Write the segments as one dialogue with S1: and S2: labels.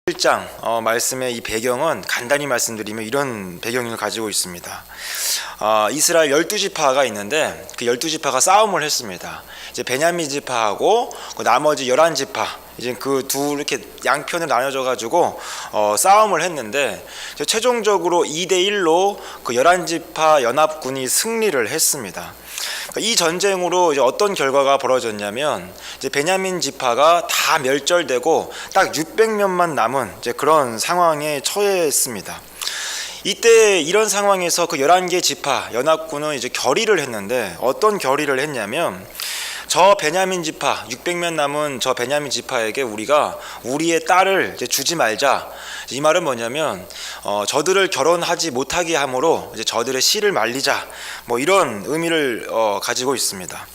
S1: 1장 말씀의 이 배경은 간단히 말씀드리면 이런 배경을 가지고 있습니다. 이스라엘 12지파가 있는데 그 12지파가 싸움을 했습니다. 이제 베냐민 지파하고 그 나머지 11지파 이제 그 두 이렇게 양편으로 나눠져 가지고 싸움을 했는데 최종적으로 2대1로 그 11지파 연합군이 승리를 했습니다. 이 전쟁으로 이제 어떤 결과가 벌어졌냐면 이제 베냐민 지파가 다 멸절되고 딱 600명만 남은 이제 그런 상황에 처했습니다. 이때 이런 상황에서 그 11개 지파 연합군은 이제 결의를 했는데 어떤 결의를 했냐면 저 베냐민 지파 600명 남은 저 베냐민 지파에게 우리가 우리의 딸을 이제 주지 말자. 이 말은 뭐냐면 저들을 결혼하지 못하게 함으로 이제 저들의 씨를 말리자. 뭐 이런 의미를 가지고 있습니다.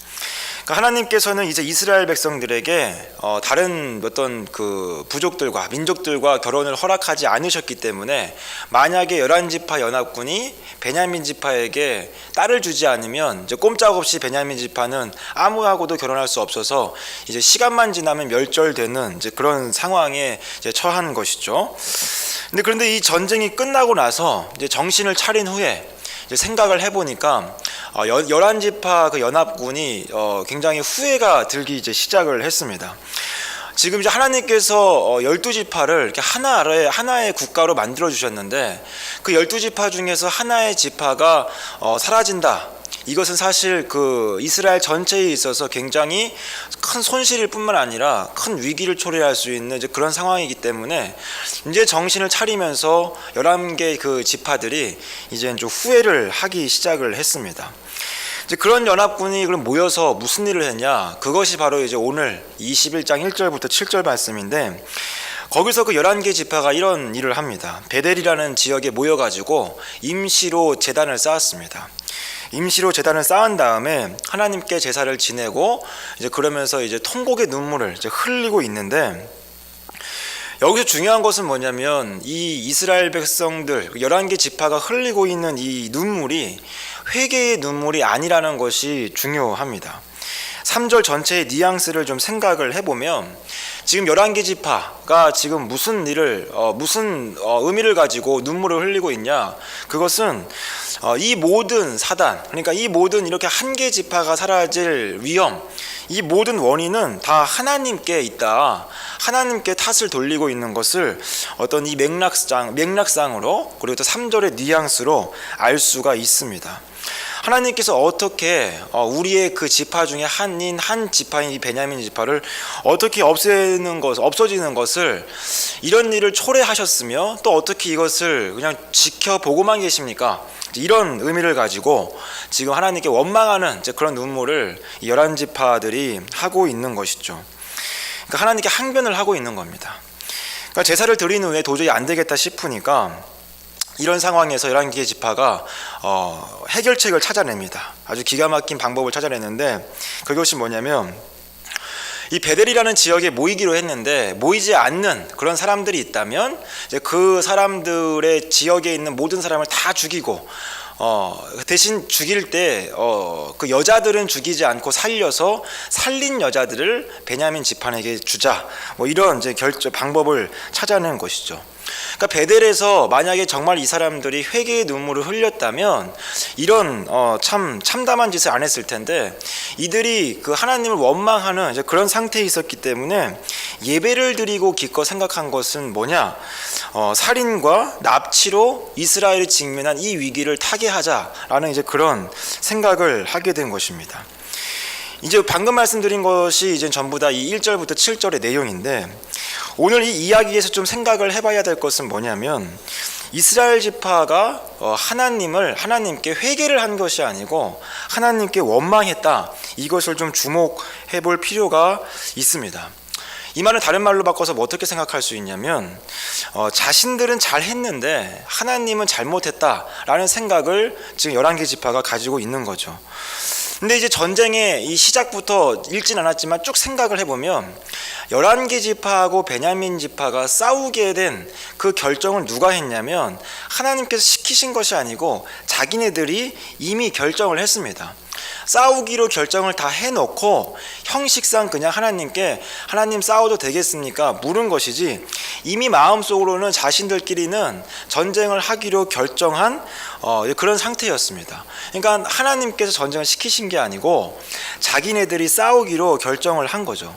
S1: 그러니까 하나님께서는 이제 이스라엘 백성들에게 다른 어떤 그 부족들과 민족들과 결혼을 허락하지 않으셨기 때문에 만약에 11지파 연합군이 베냐민 지파에게 딸을 주지 않으면 이제 꼼짝없이 베냐민 지파는 아무하고도 결혼할 수 없어서 이제 시간만 지나면 멸절되는 이제 그런 상황에 이제 처한 것이죠. 그런데 이 전쟁이 끝나고 나서 이제 정신을 차린 후에 이제 생각을 해보니까 11지파 그 연합군이 굉장히 후회가 들기 이제 시작을 했습니다. 지금 이제 하나님께서 12지파를 이렇게 하나의 국가로 만들어 주셨는데 그 12지파 중에서 하나의 지파가 사라진다. 이것은 사실 그 이스라엘 전체에 있어서 굉장히 큰 손실일 뿐만 아니라 큰 위기를 초래할 수 있는 이제 그런 상황이기 때문에 이제 정신을 차리면서 11개 그 지파들이 이제 좀 후회를 하기 시작을 했습니다. 이제 그런 연합군이 그럼 모여서 무슨 일을 했냐? 그것이 바로 이제 오늘 21장 1절부터 7절 말씀인데 거기서 그 11개 지파가 이런 일을 합니다. 베델이라는 지역에 모여가지고 임시로 제단을 쌓았습니다. 임시로 제단을 쌓은 다음에 하나님께 제사를 지내고 이제 그러면서 이제 통곡의 눈물을 이제 흘리고 있는데 여기서 중요한 것은 뭐냐면 이 이스라엘 백성들 11개 지파가 흘리고 있는 이 눈물이 회개의 눈물이 아니라는 것이 중요합니다. 3절 전체의 뉘앙스를 좀 생각을 해보면 지금 11개 지파가 지금 무슨 의미를 가지고 눈물을 흘리고 있냐? 그것은 이 모든 사단, 그러니까 이 모든 이렇게 한 개 지파가 사라질 위험, 이 모든 원인은 다 하나님께 있다. 하나님께 탓을 돌리고 있는 것을 어떤 이 맥락상으로 그리고 또 3절의 뉘앙스로 알 수가 있습니다. 하나님께서 어떻게 우리의 그 지파 중에 한 지파인 이 베냐민 지파를 어떻게 없어지는 것을 이런 일을 초래하셨으며 또 어떻게 이것을 그냥 지켜보고만 계십니까? 이런 의미를 가지고 지금 하나님께 원망하는 이제 그런 눈물을 11지파들이 하고 있는 것이죠. 그러니까 하나님께 항변을 하고 있는 겁니다. 그러니까 제사를 드린 후에 도저히 안 되겠다 싶으니까 이런 상황에서 11개 지파가 해결책을 찾아냅니다. 아주 기가 막힌 방법을 찾아냈는데 그것이 뭐냐면 이 베델이라는 지역에 모이기로 했는데 모이지 않는 그런 사람들이 있다면 이제 그 사람들의 지역에 있는 모든 사람을 다 죽이고 대신 죽일 때 그 여자들은 죽이지 않고 살려서 살린 여자들을 베냐민 지파에게 주자. 뭐 이런 이제 방법을 찾아낸 것이죠. 그러니까 베델에서 만약에 정말 이 사람들이 회개의 눈물을 흘렸다면 이런 참담한 짓을 안 했을 텐데 이들이 그 하나님을 원망하는 이제 그런 상태에 있었기 때문에 예배를 드리고 기껏 생각한 것은 뭐냐? 살인과 납치로 이스라엘이 직면한 이 위기를 타개하자라는 이제 그런 생각을 하게 된 것입니다. 이제 방금 말씀드린 것이 이제 전부 다 이 1절부터 7절의 내용인데 오늘 이 이야기에서 좀 생각을 해봐야 될 것은 뭐냐면 이스라엘 지파가 하나님께 회개를 한 것이 아니고 하나님께 원망했다. 이것을 좀 주목해 볼 필요가 있습니다. 이 말은 다른 말로 바꿔서 뭐 어떻게 생각할 수 있냐면 자신들은 잘했는데 하나님은 잘못했다라는 생각을 지금 11개 지파가 가지고 있는 거죠. 근데 이제 전쟁의 이 시작부터 읽진 않았지만 쭉 생각을 해보면 11개 지파하고 베냐민 지파가 싸우게 된 그 결정을 누가 했냐면 하나님께서 시키신 것이 아니고 자기네들이 이미 결정을 했습니다. 싸우기로 결정을 다 해놓고 형식상 그냥 하나님께 하나님 싸워도 되겠습니까? 물은 것이지 이미 마음속으로는 자신들끼리는 전쟁을 하기로 결정한 그런 상태였습니다. 그러니까 하나님께서 전쟁을 시키신 게 아니고 자기네들이 싸우기로 결정을 한 거죠.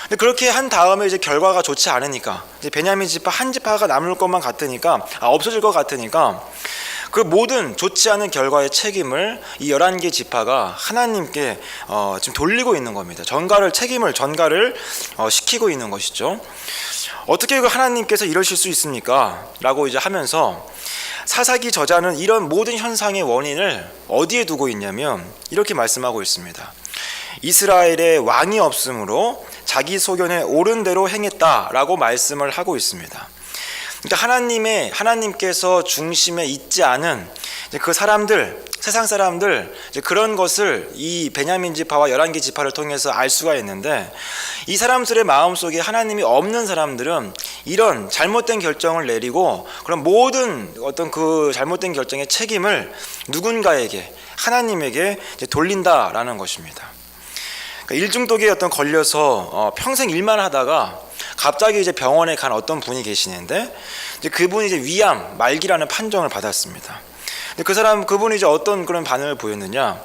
S1: 근데 그렇게 한 다음에 이제 결과가 좋지 않으니까 이제 베냐민 지파 한 지파가 남을 것만 같으니까 없어질 것 같으니까 그 모든 좋지 않은 결과의 책임을 이 11개 지파가 하나님께 지금 돌리고 있는 겁니다. 책임을 전가를 시키고 있는 것이죠. 어떻게 하나님께서 이러실 수 있습니까? 라고 이제 하면서 사사기 저자는 이런 모든 현상의 원인을 어디에 두고 있냐면 이렇게 말씀하고 있습니다. 이스라엘의 왕이 없으므로 자기 소견에 옳은 대로 행했다라고 말씀을 하고 있습니다. 그러니까 하나님께서 중심에 있지 않은 그 사람들, 세상 사람들 그런 것을 이 베냐민 지파와 11개 지파를 통해서 알 수가 있는데 이 사람들의 마음속에 하나님이 없는 사람들은 이런 잘못된 결정을 내리고 그런 모든 어떤 그 잘못된 결정의 책임을 누군가에게 하나님에게 돌린다라는 것입니다. 그러니까 일중독에 걸려서 평생 일만 하다가 갑자기 이제 병원에 간 어떤 분이 계시는데 이제 그분이 이제 위암 말기라는 판정을 받았습니다. 근데 그분이 이제 어떤 그런 반응을 보였느냐?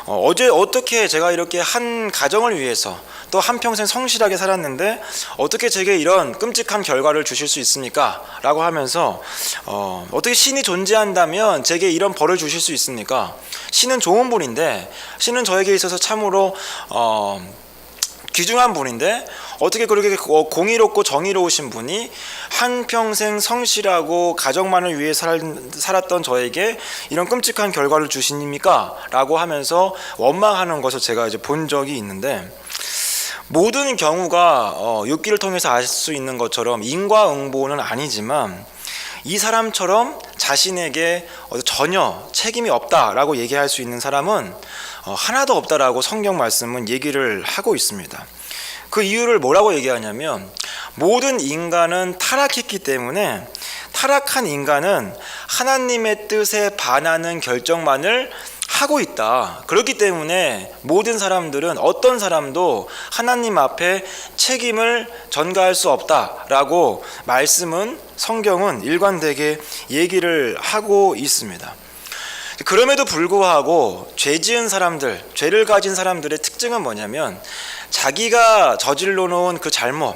S1: 어제 어떻게 제가 이렇게 한 가정을 위해서 또 한평생 성실하게 살았는데 어떻게 제게 이런 끔찍한 결과를 주실 수 있습니까? 라고 하면서 어떻게 신이 존재한다면 제게 이런 벌을 주실 수 있습니까? 신은 좋은 분인데 신은 저에게 있어서 참으로 귀중한 분인데 어떻게 그렇게 공의롭고 정의로우신 분이 한평생 성실하고 가정만을 위해 살았던 저에게 이런 끔찍한 결과를 주십니까? 라고 하면서 원망하는 것을 제가 이제 본 적이 있는데 모든 경우가 욥기를 통해서 알 수 있는 것처럼 인과응보는 아니지만 이 사람처럼 자신에게 전혀 책임이 없다라고 얘기할 수 있는 사람은 하나도 없다라고 성경 말씀은 얘기를 하고 있습니다. 그 이유를 뭐라고 얘기하냐면 모든 인간은 타락했기 때문에 타락한 인간은 하나님의 뜻에 반하는 결정만을 하고 있다. 그렇기 때문에 모든 사람들은 어떤 사람도 하나님 앞에 책임을 전가할 수 없다라고 말씀은 성경은 일관되게 얘기를 하고 있습니다. 그럼에도 불구하고 죄지은 사람들, 죄를 가진 사람들의 특징은 뭐냐면 자기가 저질러 놓은 그 잘못,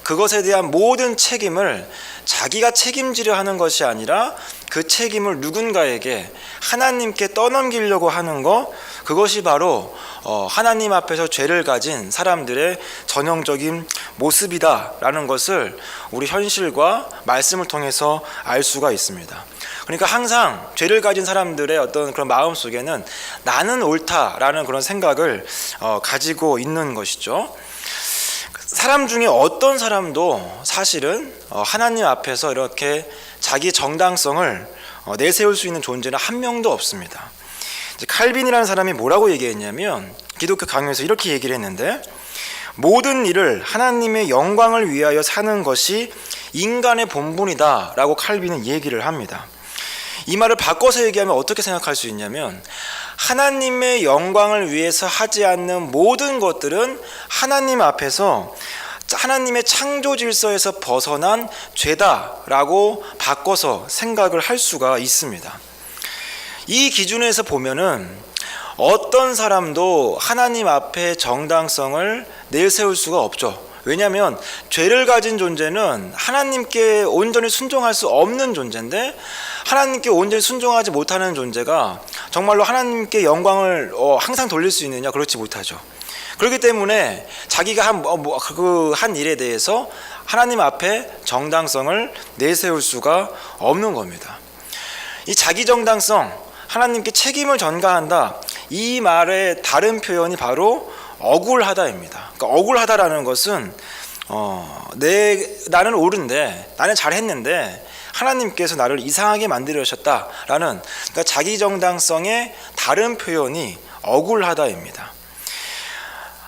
S1: 그것에 대한 모든 책임을 자기가 책임지려 하는 것이 아니라 그 책임을 누군가에게 하나님께 떠넘기려고 하는 것, 그것이 바로 하나님 앞에서 죄를 가진 사람들의 전형적인 모습이다라는 것을 우리 현실과 말씀을 통해서 알 수가 있습니다. 그러니까 항상 죄를 가진 사람들의 어떤 그런 마음 속에는 나는 옳다라는 그런 생각을 가지고 있는 것이죠. 사람 중에 어떤 사람도 사실은 하나님 앞에서 이렇게 자기 정당성을 내세울 수 있는 존재는 한 명도 없습니다. 칼빈이라는 사람이 뭐라고 얘기했냐면 기독교 강요에서 이렇게 얘기를 했는데 모든 일을 하나님의 영광을 위하여 사는 것이 인간의 본분이다 라고 칼빈은 얘기를 합니다. 이 말을 바꿔서 얘기하면 어떻게 생각할 수 있냐면 하나님의 영광을 위해서 하지 않는 모든 것들은 하나님 앞에서 하나님의 창조 질서에서 벗어난 죄다라고 바꿔서 생각을 할 수가 있습니다. 이 기준에서 보면은 어떤 사람도 하나님 앞에 정당성을 내세울 수가 없죠. 왜냐하면 죄를 가진 존재는 하나님께 온전히 순종할 수 없는 존재인데 하나님께 온전히 순종하지 못하는 존재가 정말로 하나님께 영광을 항상 돌릴 수 있느냐? 그렇지 못하죠. 그렇기 때문에 자기가 한 일에 대해서 하나님 앞에 정당성을 내세울 수가 없는 겁니다. 이 자기 정당성, 하나님께 책임을 전가한다, 이 말의 다른 표현이 바로 억울하다입니다. 그러니까 억울하다라는 것은 나는 옳은데, 나는 잘했는데 하나님께서 나를 이상하게 만들으셨다라는, 그러니까 자기 정당성의 다른 표현이 억울하다입니다.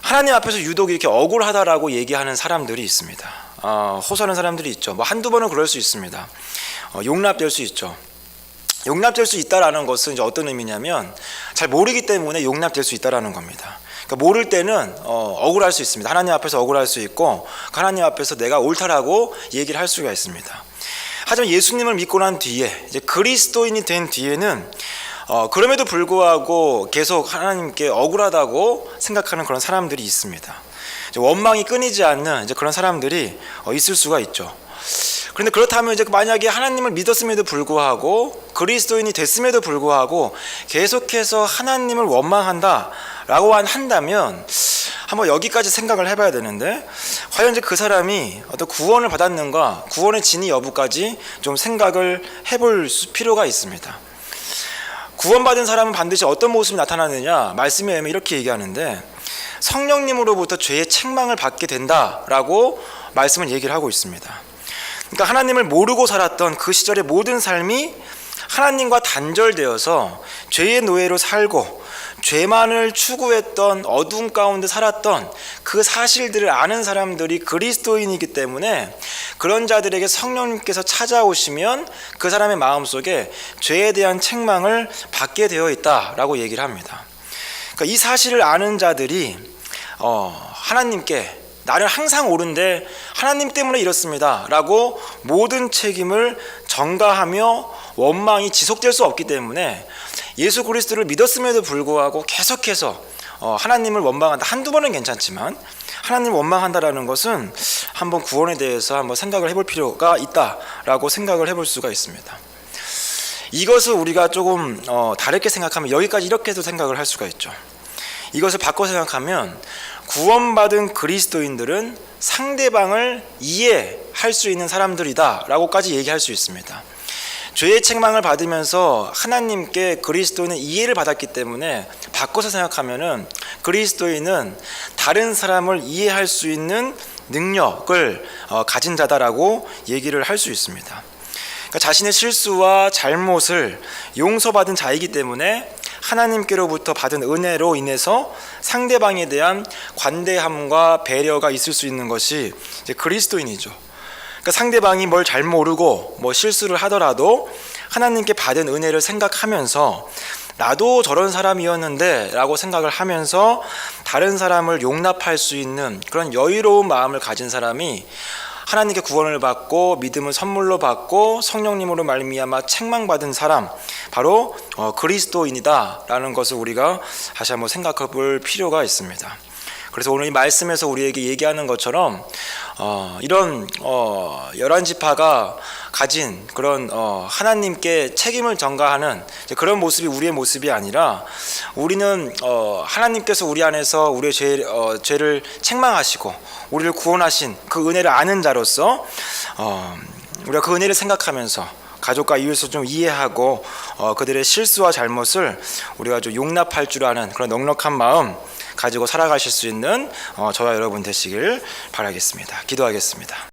S1: 하나님 앞에서 유독 이렇게 억울하다라고 얘기하는 사람들이 있습니다. 호소하는 사람들이 있죠. 한두 번은 그럴 수 있습니다. 용납될 수 있죠. 용납될 수 있다라는 것은 이제 어떤 의미냐면 잘 모르기 때문에 용납될 수 있다라는 겁니다. 그러니까 모를 때는 억울할 수 있습니다. 하나님 앞에서 억울할 수 있고 하나님 앞에서 내가 옳다라고 얘기를 할 수가 있습니다. 하지만 예수님을 믿고 난 뒤에 이제 그리스도인이 된 뒤에는 그럼에도 불구하고 계속 하나님께 억울하다고 생각하는 그런 사람들이 있습니다. 이제 원망이 끊이지 않는 이제 그런 사람들이 있을 수가 있죠. 그런데 그렇다면 이제 만약에 하나님을 믿었음에도 불구하고 그리스도인이 됐음에도 불구하고 계속해서 하나님을 원망한다라고 한다면 한번 여기까지 생각을 해봐야 되는데, 과연 이제 그 사람이 어떤 구원을 받았는가, 구원의 진위 여부까지 좀 생각을 해볼 필요가 있습니다. 구원받은 사람은 반드시 어떤 모습이 나타나느냐, 말씀에 의하면 이렇게 얘기하는데 성령님으로부터 죄의 책망을 받게 된다라고 말씀을 얘기를 하고 있습니다. 그러니까 하나님을 모르고 살았던 그 시절의 모든 삶이 하나님과 단절되어서 죄의 노예로 살고 죄만을 추구했던 어둠 가운데 살았던 그 사실들을 아는 사람들이 그리스도인이기 때문에 그런 자들에게 성령님께서 찾아오시면 그 사람의 마음속에 죄에 대한 책망을 받게 되어 있다라고 얘기를 합니다. 그러니까 이 사실을 아는 자들이 하나님께 나는 항상 옳은데 하나님 때문에 이렇습니다 라고 모든 책임을 전가하며 원망이 지속될 수 없기 때문에 예수 그리스도를 믿었음에도 불구하고 계속해서 하나님을 원망한다, 한두 번은 괜찮지만 하나님을 원망한다라는 것은 한번 구원에 대해서 한번 생각을 해볼 필요가 있다라고 생각을 해볼 수가 있습니다. 이것을 우리가 조금 다르게 생각하면 여기까지 이렇게도 생각을 할 수가 있죠. 이것을 바꿔 생각하면 구원받은 그리스도인들은 상대방을 이해할 수 있는 사람들이다 라고까지 얘기할 수 있습니다. 죄의 책망을 받으면서 하나님께 그리스도인은 이해를 받았기 때문에 바꿔서 생각하면은 그리스도인은 다른 사람을 이해할 수 있는 능력을 가진 자다라고 얘기를 할 수 있습니다. 그러니까 자신의 실수와 잘못을 용서받은 자이기 때문에 하나님께로부터 받은 은혜로 인해서 상대방에 대한 관대함과 배려가 있을 수 있는 것이 이제 그리스도인이죠. 그러니까 상대방이 뭘 잘 모르고 뭐 실수를 하더라도 하나님께 받은 은혜를 생각하면서 나도 저런 사람이었는데 라고 생각을 하면서 다른 사람을 용납할 수 있는 그런 여유로운 마음을 가진 사람이 하나님께 구원을 받고 믿음을 선물로 받고 성령님으로 말미암아 책망받은 사람, 바로 그리스도인이다라는 것을 우리가 다시 한번 생각해 볼 필요가 있습니다. 그래서 오늘 이 말씀에서 우리에게 얘기하는 것처럼 이런 11지파가 가진 그런 하나님께 책임을 전가하는 그런 모습이 우리의 모습이 아니라, 우리는 하나님께서 우리 안에서 우리의 죄를 책망하시고 우리를 구원하신 그 은혜를 아는 자로서 우리가 그 은혜를 생각하면서 가족과 이웃을 좀 이해하고 그들의 실수와 잘못을 우리가 좀 용납할 줄 아는 그런 넉넉한 마음 가지고 살아가실 수 있는 저와 여러분 되시길 바라겠습니다. 기도하겠습니다.